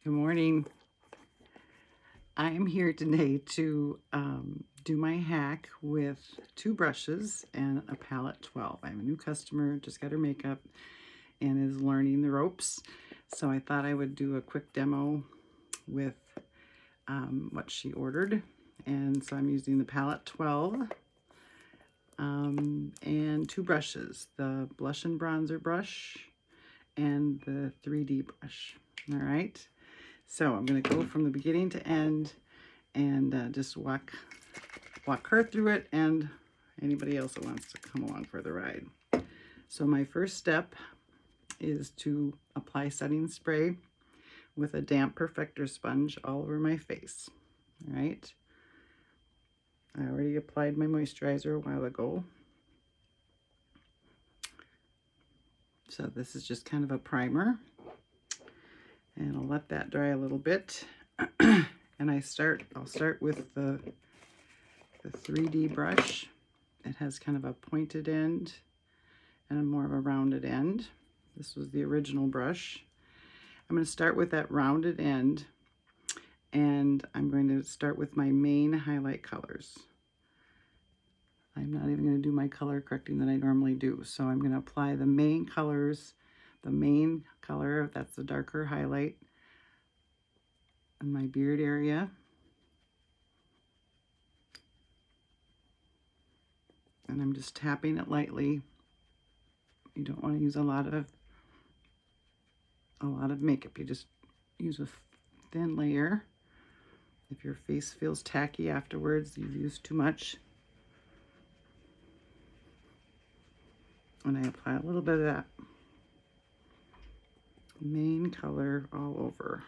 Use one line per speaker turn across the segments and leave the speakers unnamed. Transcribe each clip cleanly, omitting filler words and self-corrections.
Good morning. I'm here today to do my hack with 2 brushes and a palette 12. I have a new customer, just got her makeup and is learning the ropes. So I thought I would do a quick demo with what she ordered. And so I'm using the palette 12 and 2 brushes, the blush and bronzer brush and the 3D brush. All right. So I'm going to go from the beginning to end and just walk her through it and anybody else that wants to come along for the ride. So my first step is to apply setting spray with a damp perfector sponge all over my face. All right. I already applied my moisturizer a while ago. So this is just kind of a primer. And I'll let that dry a little bit. And I'll start with the 3D brush. It has kind of a pointed end and a more of a rounded end. This was the original brush. I'm going to start with that rounded end, and I'm going to start with my main highlight colors. I'm not even going to do my color correcting that I normally do. So I'm going to apply the main colors, the main color, that's the darker highlight, in my beard area. And I'm just tapping it lightly. You don't want to use a lot of makeup. You just use a thin layer. If your face feels tacky afterwards, you've used too much. And I apply a little bit of that main color all over.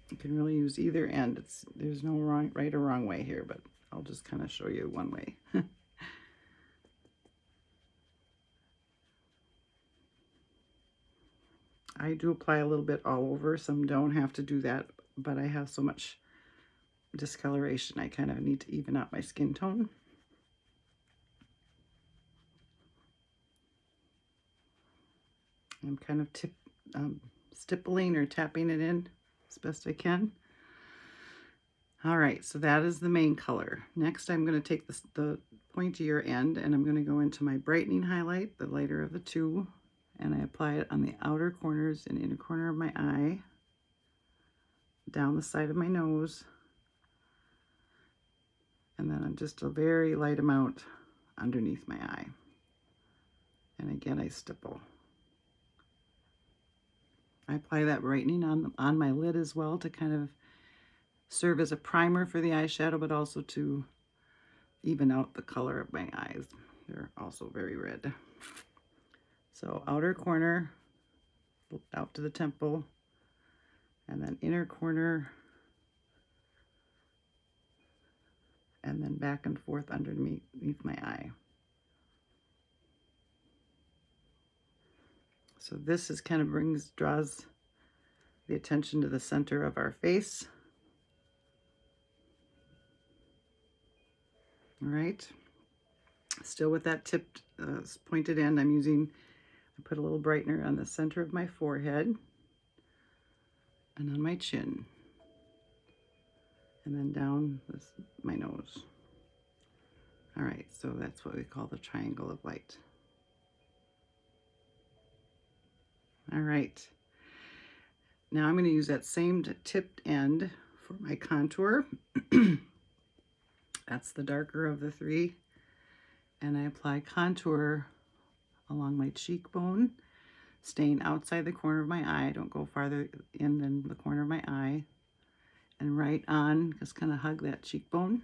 You can really use either end. There's no right or wrong way here, but I'll just kind of show you one way. I do apply a little bit all over. Some don't have to do that, but I have so much discoloration, I kind of need to even out my skin tone. I'm kind of stippling or tapping it in as best I can. All right, so that is the main color. Next, I'm going to take the pointier end and I'm going to go into my brightening highlight, the lighter of the two, and I apply it on the outer corners and inner corner of my eye, down the side of my nose, and then just a very light amount underneath my eye. And again, I stipple. I apply that brightening on my lid as well to kind of serve as a primer for the eyeshadow, but also to even out the color of my eyes. They're also very red. So outer corner, out to the temple, and then inner corner, and then back and forth underneath my eye. So this is kind of draws the attention to the center of our face. All right, still with that tipped, pointed end, I put a little brightener on the center of my forehead and on my chin, and then down my nose. All right, so that's what we call the triangle of light. All right, now I'm going to use that same tipped end for my contour. That's the darker of the three. And I apply contour along my cheekbone, staying outside the corner of my eye. Don't go farther in than the corner of my eye. And right on, just kind of hug that cheekbone.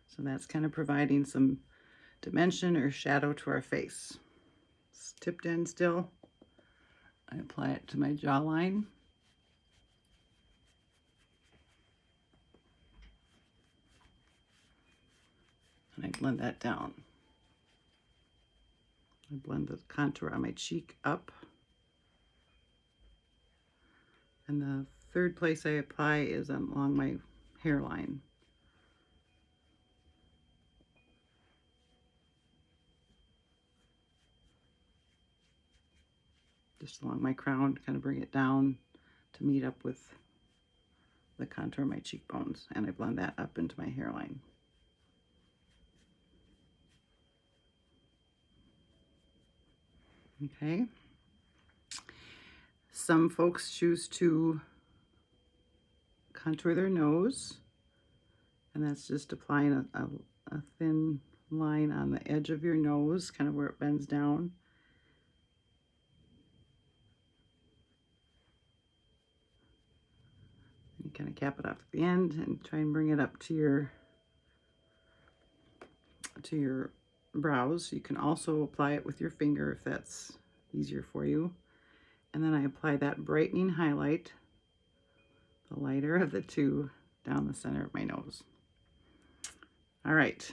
So that's kind of providing some dimension or shadow to our face. It's tipped in still. I apply it to my jawline. And I blend that down. I blend the contour on my cheek up. And the third place I apply is along my hairline. Just along my crown to kind of bring it down to meet up with the contour of my cheekbones, and I blend that up into my hairline. Okay. Some folks choose to contour their nose, and that's just applying a thin line on the edge of your nose, kind of where it bends down. You kind of cap it off at the end and try and bring it up to your brows. You can also apply it with your finger if that's easier for you. And then I apply that brightening highlight, the lighter of the two, down the center of my nose. All right,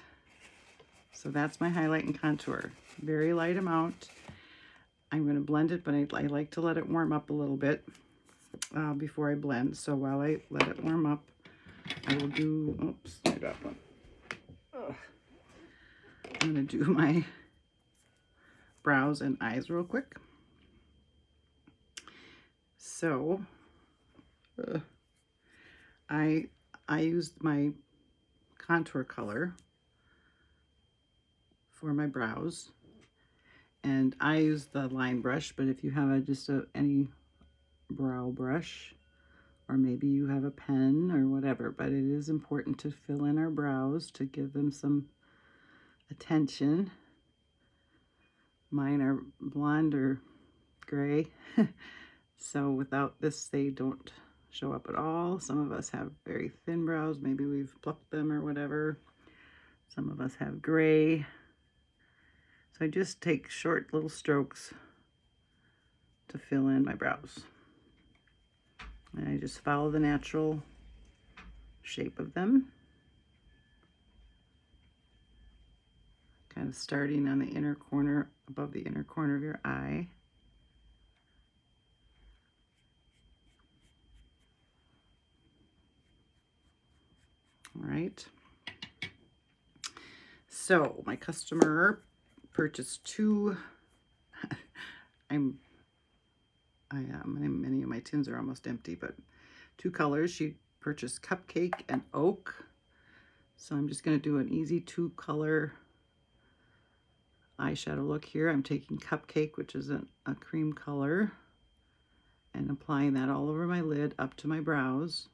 so that's my highlight and contour. Very light amount. I'm going to blend it, but I like to let it warm up a little bit before I blend. So while I let it warm up, I will do, oops, I dropped one. Ugh. I'm going to do my brows and eyes real quick. So I used my contour color for my brows, and I use the line brush, but if you have any brow brush, or maybe you have a pen or whatever, but it is important to fill in our brows to give them some attention. Mine are blonde or gray, so without this they don't show up at all. Some of us have very thin brows, maybe we've plucked them or whatever. Some of us have gray. So I just take short little strokes to fill in my brows. And I just follow the natural shape of them. Kind of starting on the inner corner, above the inner corner of your eye. All right. So my customer purchased two. Many of my tins are almost empty, but two colors. She purchased Cupcake and Oak. So I'm just going to do an easy two color eyeshadow look here. I'm taking Cupcake, which is a cream color, and applying that all over my lid up to my brows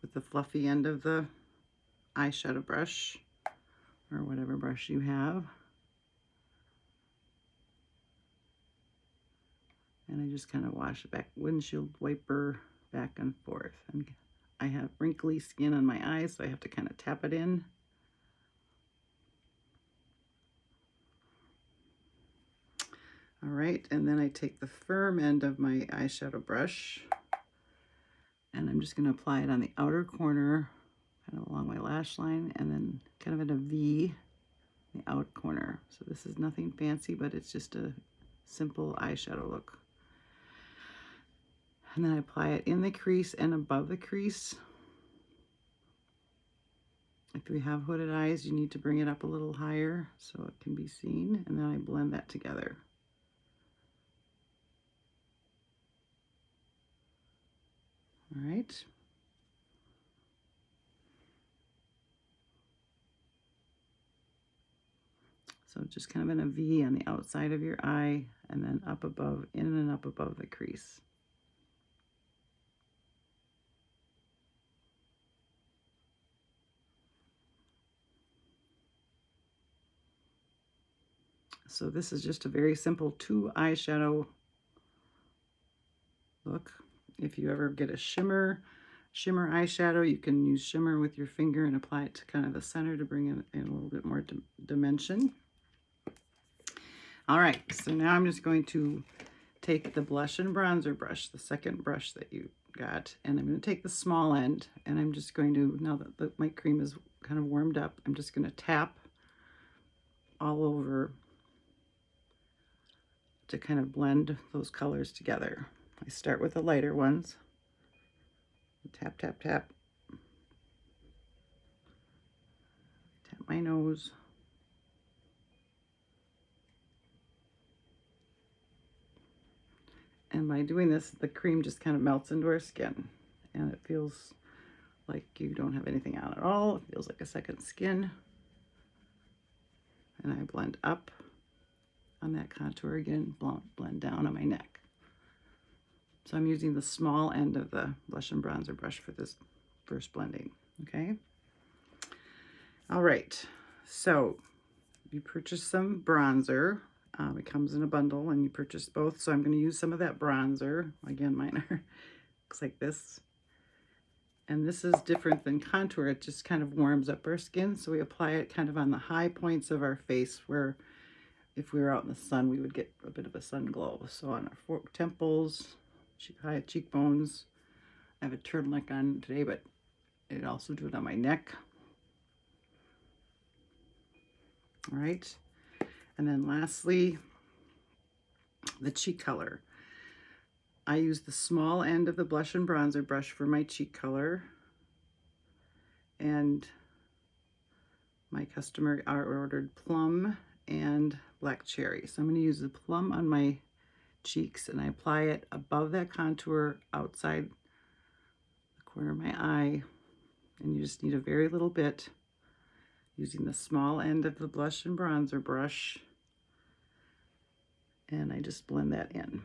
with the fluffy end of the eyeshadow brush, or whatever brush you have. And I just kind of wash it back, windshield wiper back and forth. And I have wrinkly skin on my eyes, so I have to kind of tap it in. All right, and then I take the firm end of my eyeshadow brush, and I'm just going to apply it on the outer corner, kind of along my lash line, and then kind of in a V, the out corner. So this is nothing fancy, but it's just a simple eyeshadow look. And then I apply it in the crease and above the crease. If you have hooded eyes, you need to bring it up a little higher so it can be seen, and then I blend that together. All right. So just kind of in a V on the outside of your eye, and then up above, in and up above the crease. So this is just a very simple two eyeshadow look. If you ever get a shimmer eyeshadow, you can use shimmer with your finger and apply it to kind of the center to bring in a little bit more dimension. All right, so now I'm just going to take the blush and bronzer brush, the second brush that you got, and I'm going to take the small end, and I'm just going to, now that my cream is kind of warmed up, I'm just going to tap all over to kind of blend those colors together. I start with the lighter ones. Tap, tap, tap. Tap my nose. And by doing this, the cream just kind of melts into our skin. And it feels like you don't have anything on at all. It feels like a second skin. And I blend up on that contour again, blend down on my neck. So I'm using the small end of the blush and bronzer brush for this first blending, okay? All right, so you purchase some bronzer. It comes in a bundle and you purchase both. So I'm gonna use some of that bronzer. Again, mine looks like this. And this is different than contour. It just kind of warms up our skin. So we apply it kind of on the high points of our face where if we were out in the sun, we would get a bit of a sun glow. So on our temples, high cheekbones. I have a turtleneck on today, but I'd also do it on my neck. All right. And then lastly, the cheek color. I use the small end of the blush and bronzer brush for my cheek color. And my customer ordered plum and black cherry. So I'm going to use the plum on my cheeks and I apply it above that contour outside the corner of my eye. And you just need a very little bit using the small end of the blush and bronzer brush. And I just blend that in,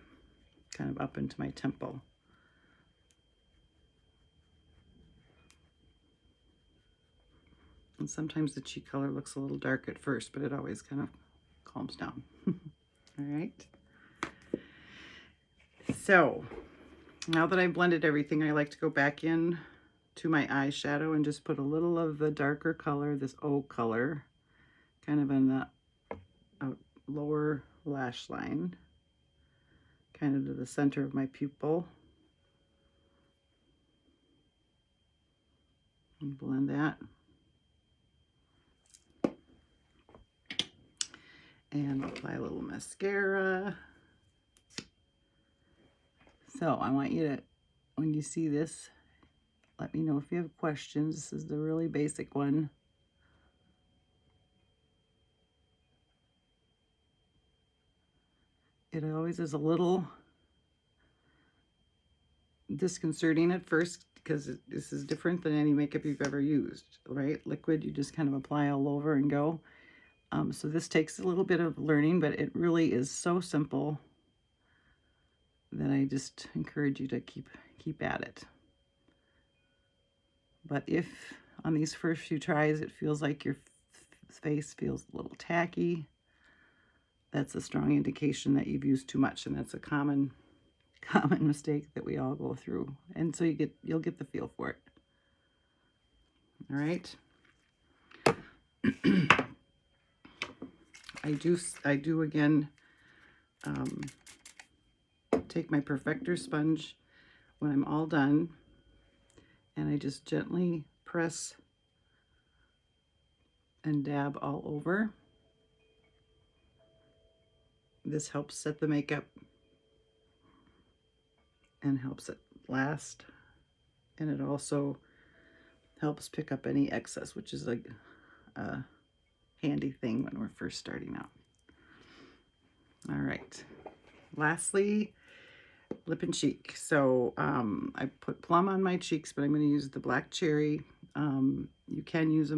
kind of up into my temple. And sometimes the cheek color looks a little dark at first, but it always kind of calms down. All right. So now that I've blended everything, I like to go back in to my eyeshadow and just put a little of the darker color, this oak color, kind of in the lower lash line, kind of to the center of my pupil. And blend that. And apply a little mascara. So I want you to, when you see this, let me know if you have questions. This is the really basic one. It always is a little disconcerting at first because this is different than any makeup you've ever used, right? Liquid, you just kind of apply all over and go. So this takes a little bit of learning, but it really is so simple that I just encourage you to keep at it. But if on these first few tries it feels like your face feels a little tacky, that's a strong indication that you've used too much, and that's a common mistake that we all go through. And so you'll get the feel for it. All right. I do again take my perfector sponge when I'm all done, and I just gently press and dab all over. This helps set the makeup and helps it last, and it also helps pick up any excess, which is like a handy thing when we're first starting out. All right, lastly, lip and cheek. So I put plum on my cheeks, but I'm going to use the black cherry. You can use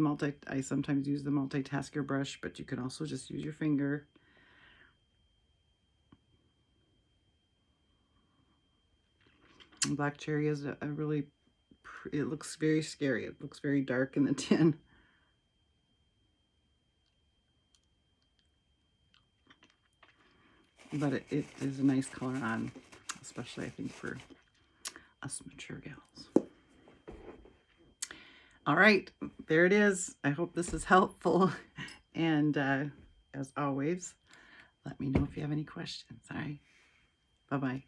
I sometimes use the multitasker brush, but you can also just use your finger. And black cherry is a really, it looks very scary. It looks very dark in the tin. But it is a nice color on, especially I think for us mature gals. All right, there it is. I hope this is helpful. And as always, let me know if you have any questions. All right, bye-bye.